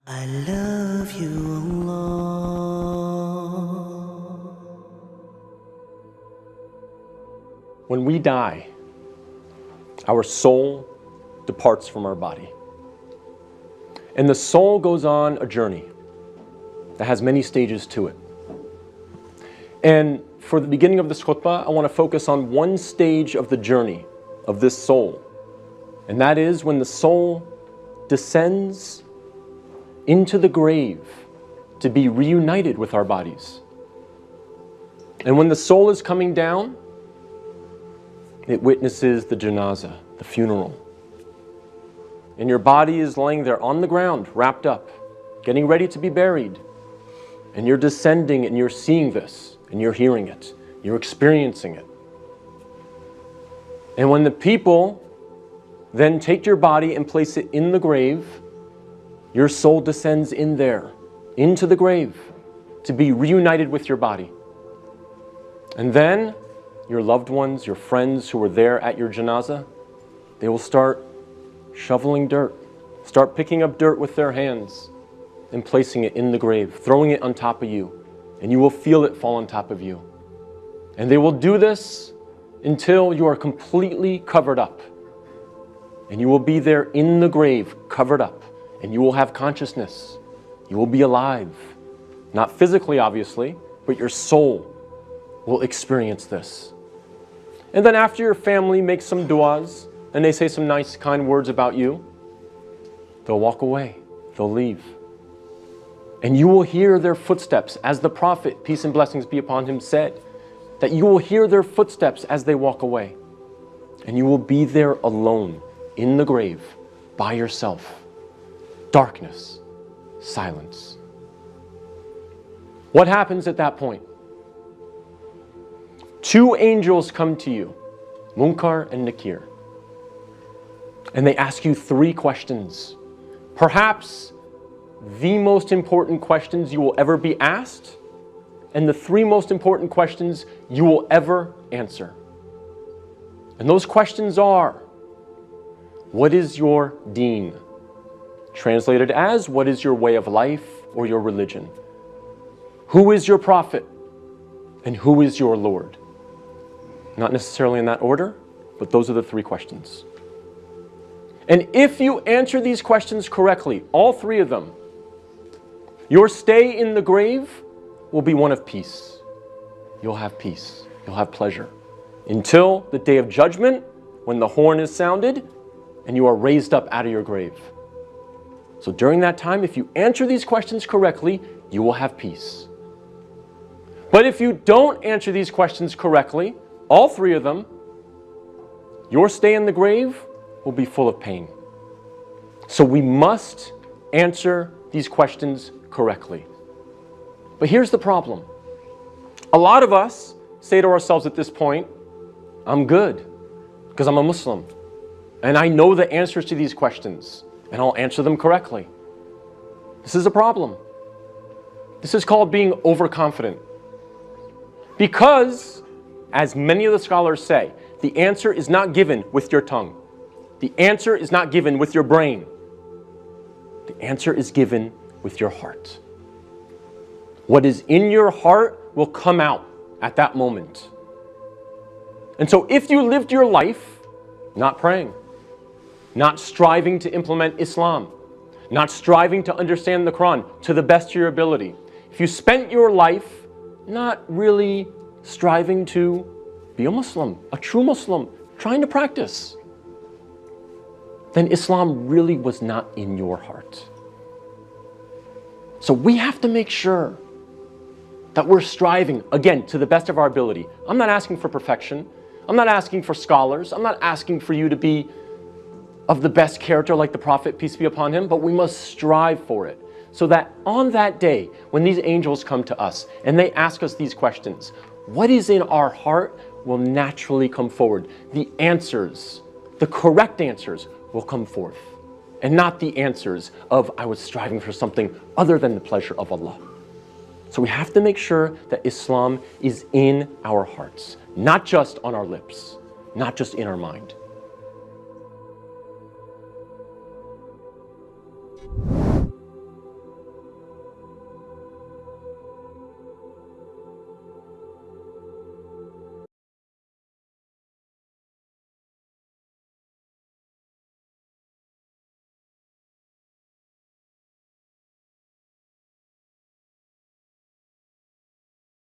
I love you, Allah. When we die, our soul departs from our body. And the soul goes on a journey that has many stages to it. And for the beginning of this khutbah, I want to focus on one stage of the journey of this soul. And that is when the soul descends into the grave to be reunited with our bodies. And when the soul is coming down, it witnesses the janazah, the funeral. And your body is laying there on the ground, wrapped up, getting ready to be buried. And you're descending and you're seeing this, and you're hearing it, you're experiencing it. And when the people then take your body and place it in the grave, your soul descends in there, into the grave, to be reunited with your body. And then your loved ones, your friends who were there at your janazah, they will start shoveling dirt, start picking up dirt with their hands and placing it in the grave, throwing it on top of you, and you will feel it fall on top of you. And they will do this until you are completely covered up. And you will be there in the grave, covered up, and you will have consciousness. You will be alive. Not physically, obviously, but your soul will experience this. And then after your family makes some du'as, and they say some nice, kind words about you, they'll walk away, they'll leave. And you will hear their footsteps, as the Prophet, peace and blessings be upon him, said, that you will hear their footsteps as they walk away. And you will be there alone, in the grave, by yourself. Darkness, silence. What happens at that point? Two angels come to you, Munkar and Nakir. And they ask you three questions. Perhaps the most important questions you will ever be asked, and the three most important questions you will ever answer. And those questions are, what is your deen? Translated as, what is your way of life or your religion? Who is your prophet? And who is your Lord? Not necessarily in that order, but those are the three questions. And if you answer these questions correctly, all three of them, your stay in the grave will be one of peace. You'll have peace. You'll have pleasure. Until the day of judgment, when the horn is sounded and you are raised up out of your grave. So during that time, if you answer these questions correctly, you will have peace. But if you don't answer these questions correctly, all three of them, your stay in the grave will be full of pain. So we must answer these questions correctly. But here's the problem. A lot of us say to ourselves at this point, I'm good because I'm a Muslim and I know the answers to these questions and I'll answer them correctly. This is a problem. This is called being overconfident. Because, as many of the scholars say, the answer is not given with your tongue. The answer is not given with your brain. The answer is given with your heart. What is in your heart will come out at that moment. And so if you lived your life not praying, not striving to implement Islam, not striving to understand the Quran to the best of your ability, if you spent your life not really striving to be a Muslim, a true Muslim, trying to practice, then Islam really was not in your heart. So we have to make sure that we're striving, again, to the best of our ability. I'm not asking for perfection. I'm not asking for scholars. I'm not asking for you to be of the best character like the Prophet, peace be upon him, but we must strive for it. So that on that day, when these angels come to us and they ask us these questions, what is in our heart will naturally come forward. The answers, the correct answers will come forth. And not the answers of, I was striving for something other than the pleasure of Allah. So we have to make sure that Islam is in our hearts, not just on our lips, not just in our mind.